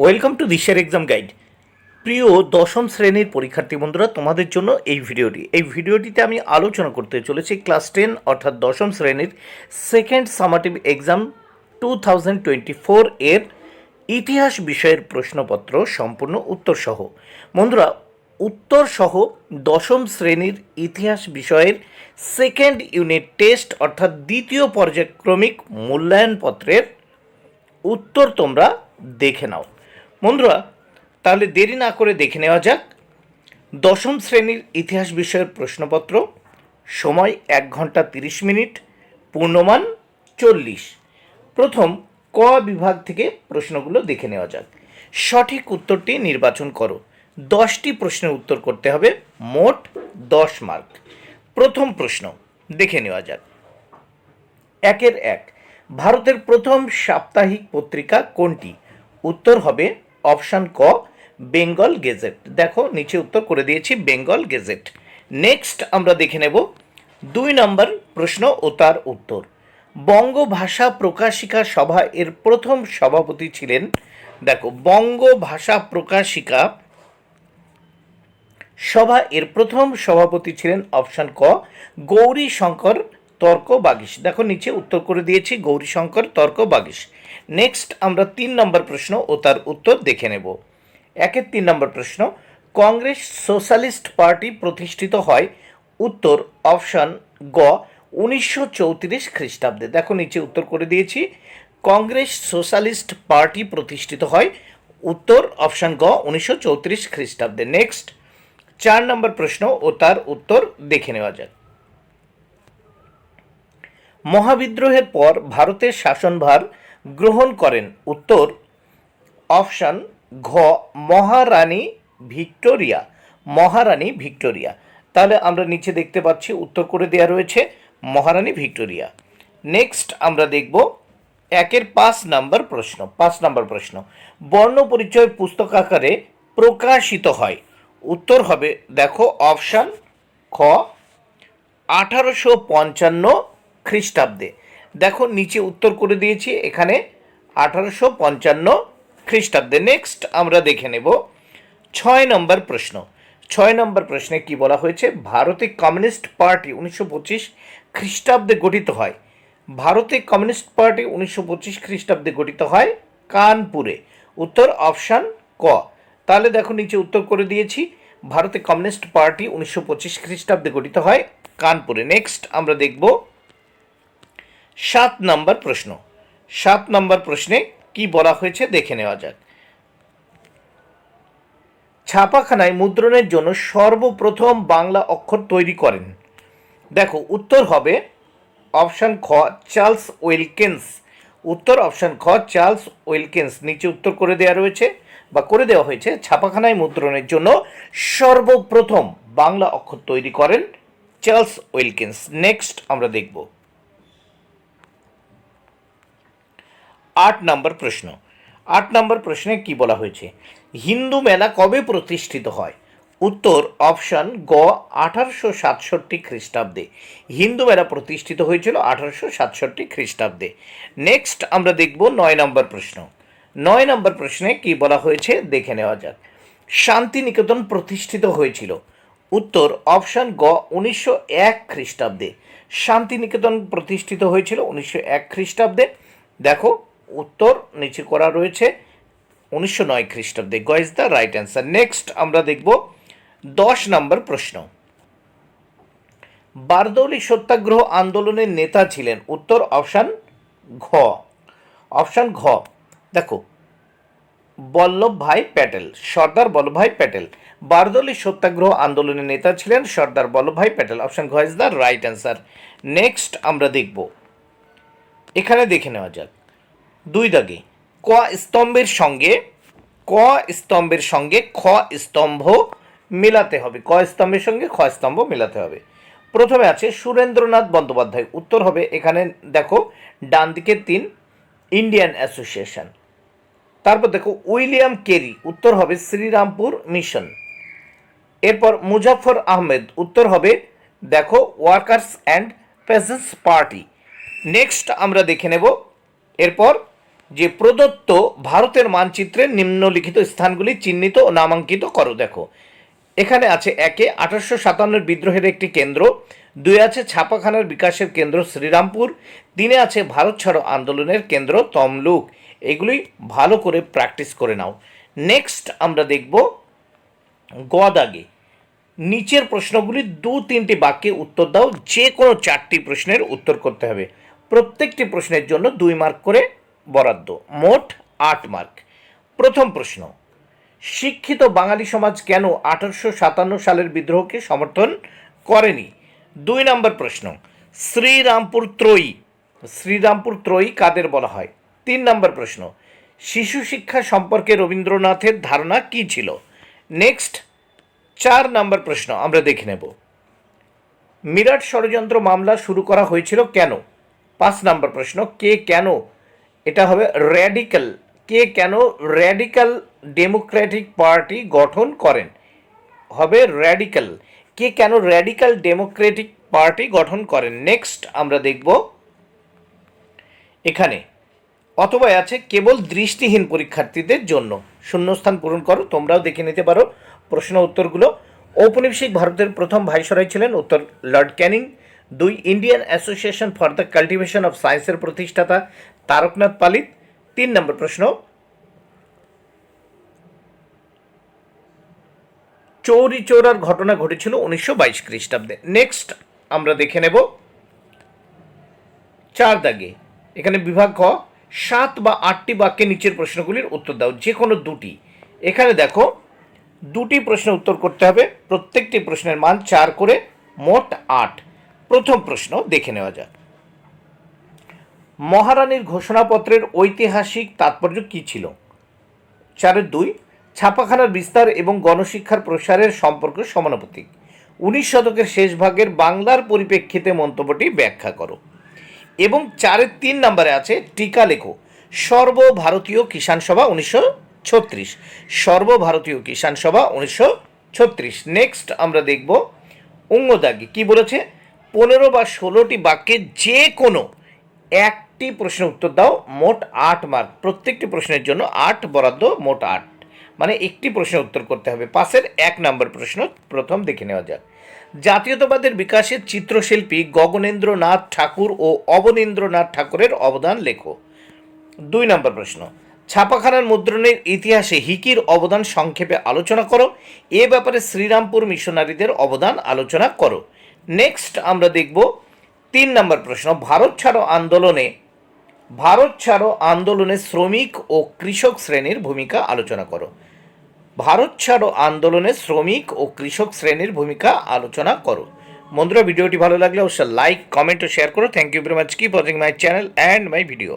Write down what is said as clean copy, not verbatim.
Welcome to দিশার exam guide. প্রিয় দশম শ্রেণীর পরীক্ষার্থী বন্ধুরা, তোমাদের জন্য এই ভিডিওটিতে আমি আলোচনা করতে চলেছি ক্লাস 10 অর্থাৎ দশম শ্রেণীর সেকেন্ড সামাটিভ এক্সাম 2024 এর ইতিহাস বিষয়ের প্রশ্নপত্র সম্পূর্ণ উত্তরসহ। বন্ধুরা, উত্তরসহ দশম শ্রেণীর ইতিহাস বিষয়ের সেকেন্ড ইউনিট টেস্ট অর্থাৎ দ্বিতীয় পর্যায়ক্রমিক মূল্যায়নপত্রের উত্তর তোমরা দেখে নাও। বন্ধুরা, তাহলে দেরি না করে দেখে নেওয়া যাক দশম শ্রেণীর ইতিহাস বিষয়ের প্রশ্নপত্র। সময় 1 ঘন্টা 30 মিনিট, পূর্ণমান 40। প্রথম ক বিভাগ থেকে প্রশ্নগুলো দেখে নেওয়া যাক। সঠিক উত্তরটি নির্বাচন করো। 10টি প্রশ্নের উত্তর করতে হবে, মোট 10 মার্ক। প্রথম প্রশ্ন দেখে নেওয়া যাক। 1 ভারতের প্রথম সাপ্তাহিক পত্রিকা কোনটি? উত্তর হবে অপশান ক, বেঙ্গল গেজেট। দেখো নিচে উত্তর করে দিয়েছি, বেঙ্গল গেজেট। নেক্সট আমরা দেখে নেব 2 নম্বর প্রশ্ন ও তার উত্তর। বঙ্গভাষা প্রকাশিকা সভা এর প্রথম সভাপতি ছিলেন, দেখো বঙ্গভাষা প্রকাশিকা সভা এর প্রথম সভাপতি ছিলেন অপশান ক, গৌরীশঙ্কর তর্ক বাগিশ। দেখো নিচে উত্তর করে দিয়েছি, গৌরীশঙ্কর তর্ক বাগিশ। নেক্সট আমরা 3 নম্বর প্রশ্ন ও তার উত্তর দেখে নেব। 3 নম্বর প্রশ্ন, কংগ্রেস সোশ্যালিস্ট পার্টি প্রতিষ্ঠিত হয়? উত্তর অপশান গ, 1934 খ্রিস্টাব্দে। দেখো নিচে উত্তর করে দিয়েছি, কংগ্রেস সোশ্যালিস্ট পার্টি প্রতিষ্ঠিত হয়, উত্তর অপশান গ, 1934 খ্রিস্টাব্দে। নেক্সট 4 নম্বর প্রশ্ন ও তার উত্তর দেখে নেওয়া যাক। মহাবিদ্রোহের পর ভারতের শাসনভার গ্রহণ করেন? উত্তর অপশান ঘ, মহারানী ভিক্টোরিয়া। মহারানী ভিক্টোরিয়া। তাহলে আমরা নিচে দেখতে পাচ্ছি উত্তর করে দেওয়া রয়েছে মহারানী ভিক্টোরিয়া। নেক্সট আমরা দেখব 5 নম্বর প্রশ্ন। 5 নম্বর প্রশ্ন, বর্ণ পরিচয় পুস্তক আকারে প্রকাশিত হয়? উত্তর হবে দেখো অপশান খ, 1855 খ্রিস্টাব্দে। দেখো নিচে উত্তর করে দিয়েছি, এখানে 1855 খ্রিস্টাব্দে। নেক্সট আমরা দেখে নেব 6 নম্বর প্রশ্ন। 6 নম্বর প্রশ্নে কি বলা হয়েছে? ভারতে কমিউনিস্ট পার্টি 1925 খ্রিস্টাব্দে গঠিত হয়। ভারতে কমিউনিস্ট পার্টি 1925 খ্রিস্টাব্দে গঠিত হয় কানপুরে। উত্তর অপশান ক। তাহলে দেখো নিচে উত্তর করে দিয়েছি, ভারতে কমিউনিস্ট পার্টি 1925 খ্রিস্টাব্দে গঠিত হয় কানপুরে। নেক্সট আমরা দেখব 7 নম্বর প্রশ্ন। 7 নম্বর প্রশ্নে কি বলা হয়েছে দেখে নেওয়া যাক। ছাপাখানায় মুদ্রণের জন্য সর্বপ্রথম বাংলা অক্ষর তৈরি করেন? দেখো উত্তর হবে অপশান খ, চার্লস উইলকিন্স। উত্তর অপশান খ, চার্লস উইলকিন্স। নিচে উত্তর করে দেওয়া রয়েছে বা করে দেওয়া হয়েছে, ছাপাখানায় মুদ্রণের জন্য সর্বপ্রথম বাংলা অক্ষর তৈরি করেন চার্লস উইলকিন্স। নেক্সট আমরা দেখব 8 নম্বর প্রশ্ন। 8 নম্বর প্রশ্নে কি বলা হয়েছে? হিন্দু মেলা কবে প্রতিষ্ঠিত হয়? উত্তর অপশান গ, 1867 খ্রিস্টাব্দে। হিন্দু মেলা প্রতিষ্ঠিত হয়েছিল 1867 খ্রিস্টাব্দে। নেক্সট আমরা দেখব 9 নম্বর প্রশ্ন। 9 নম্বর প্রশ্নে কি বলা হয়েছে দেখে নেওয়া যাক। শান্তিনিকেতন প্রতিষ্ঠিত হয়েছিল? উত্তর অপশান গ, 1901 খ্রিস্টাব্দে। শান্তিনিকেতন প্রতিষ্ঠিত হয়েছিল 1901 খ্রিস্টাব্দে। দেখো উত্তর নিচে করা রয়েছে 1909 খ্রিস্টাব্দে। গ is the right answer. Next আমরা দেখব 10 নম্বর প্রশ্ন। বারদৌলি সত্যাগ্রহ আন্দোলনের নেতা ছিলেন? উত্তর অপশান ঘ। অপশান ঘ, দেখো বল্লভভাই প্যাটেল, সর্দার বল্লভভাই প্যাটেল। বারদৌলি সত্যাগ্রহ আন্দোলনের নেতা ছিলেন সর্দার বল্লভভাই প্যাটেল। অপশান ঘ is the right answer. Next আমরা দেখব, এখানে দেখে নেওয়া যাক 2 দাগে ক স্তম্ভের সঙ্গে খ স্তম্ভ মেলাতে হবে। ক স্তম্ভের সঙ্গে খ স্তম্ভ মেলাতে হবে। প্রথমে আছে সুরেন্দ্রনাথ বন্দ্যোপাধ্যায়। উত্তর হবে এখানে দেখো ডান দিকে 3, ইন্ডিয়ান অ্যাসোসিয়েশন। তারপর দেখো উইলিয়াম কেরি। উত্তর হবে শ্রীরামপুর মিশন। এরপর মুজাফর আহমেদ। উত্তর হবে দেখো workers and peasants party. Next আমরা দেখে নেব এরপর যে প্রদত্ত ভারতের মানচিত্রে নিম্নলিখিত স্থানগুলি চিহ্নিত ও নামাঙ্কিত করো। দেখো এখানে আছে 1 1857 বিদ্রোহের একটি কেন্দ্র, 2 আছে ছাপাখানার বিকাশের কেন্দ্র শ্রীরামপুর, 3 আছে ভারত ছাড়ো আন্দোলনের কেন্দ্র তমলুক। এগুলি ভালো করে প্র্যাকটিস করে নাও। নেক্সট আমরা দেখব গ দাগে নিচের প্রশ্নগুলি 2-3টি বাক্যে উত্তর দাও। যে কোনো 4টি প্রশ্নের উত্তর করতে হবে। প্রত্যেকটি প্রশ্নের জন্য 2 মার্ক করে বরাদ্দ, মোট 8 মার্ক। প্রথম প্রশ্ন, শিক্ষিত বাঙালি সমাজ কেন 1857 সালের বিদ্রোহকে সমর্থন করেনি? 2 নম্বর প্রশ্ন, শ্রীরামপুর ত্রয়ী কাদের বলা হয়? 3 নম্বর প্রশ্ন, শিশু শিক্ষা সম্পর্কে রবীন্দ্রনাথের ধারণা কী ছিল? নেক্সট 4 নম্বর প্রশ্ন আমরা দেখে নেব, মিরাট ষড়যন্ত্র মামলা শুরু করা হয়েছিল কেন? 5 নম্বর প্রশ্ন, কে কেন, এটা হবে র্যাডিক্যাল, কে কেন র্যাডিক্যাল ডেমোক্রেটিক পার্টি গঠন করেন? হবে র্যাডিক্যাল, কে কেন র্যাডিক্যাল ডেমোক্রেটিক পার্টি গঠন করেন? নেক্সট আমরা দেখব এখানে অথবা আছে কেবল দৃষ্টিহীন পরীক্ষার্থীদের জন্য, শূন্যস্থান পূরণ করো। তোমরাও দেখে নিতে পারো প্রশ্ন উত্তরগুলো। ঔপনিবেশিক ভারতের প্রথম ভাইসরয় ছিলেন, উত্তর Lord Canning. 2 Indian association for the cultivation of সায়েন্সের প্রতিষ্ঠাতা তারকনাথ পালিত। 3 নম্বর প্রশ্ন, চৌরি চৌরার ঘটনা ঘটেছিল 1922 খ্রিস্টাব্দে। নেক্সট আমরা দেখে নেব 4 দাগে এখানে বিভাগ ক 7 বা 8টি বাক্যে নিচের প্রশ্নগুলির উত্তর দাও, যে কোনো 2টি। এখানে দেখো 2টি প্রশ্নের উত্তর করতে হবে, প্রত্যেকটি প্রশ্নের মান 4 করে, মোট 8। প্রথম প্রশ্ন দেখে নেওয়া যাক, মহারানীর ঘোষণাপত্রের ঐতিহাসিক তাৎপর্য কী ছিল? 4-2, ছাপাখানার বিস্তার এবং গণশিক্ষার প্রসারের সম্পর্ক সমানুপাতিক। 19 শতকের শেষ ভাগের বাংলার পরিপ্রেক্ষিতে মন্তব্যটি ব্যাখ্যা করো। এবং 4-3 নম্বরে আছে টিকা লেখো, সর্বভারতীয় কিষাণ সভা 1936, সর্বভারতীয় কিষাণ সভা 1936। নেক্সট আমরা দেখব অঙ্গদাগে কি বলেছে, 15 বা 16টি বাক্যে যে কোনো একটি প্রশ্নের উত্তর দাও, মোট 8 মার্ক। প্রত্যেকটি প্রশ্নের জন্য 8 বরাদ্দ, মোট 8, মানে একটি প্রশ্নের উত্তর করতে হবে। পাশের 1 নম্বর প্রশ্ন প্রথম দেখে নেওয়া যাক, জাতীয়তাবাদের বিকাশে চিত্রশিল্পী গগনেন্দ্রনাথ ঠাকুর ও অবনীন্দ্রনাথ ঠাকুরের অবদান লেখো। 2 নম্বর প্রশ্ন, ছাপাখানার মুদ্রণের ইতিহাসে হিকির অবদান সংক্ষেপে আলোচনা করো। এ ব্যাপারে শ্রীরামপুর মিশনারিদের অবদান আলোচনা করো। নেক্সট আমরা দেখব 3 নম্বর প্রশ্ন, ভারত ছাড়ো আন্দোলনে শ্রমিক ও কৃষক শ্রেণীর ভূমিকা আলোচনা করো। ভারত ছাড়ো আন্দোলনে শ্রমিক ও কৃষক শ্রেণীর ভূমিকা আলোচনা করো। বন্ধুরা, ভিডিওটি ভালো লাগলে অবশ্যই লাইক, কমেন্ট ও শেয়ার করো। Thank you very much. Keep watching my channel and my video.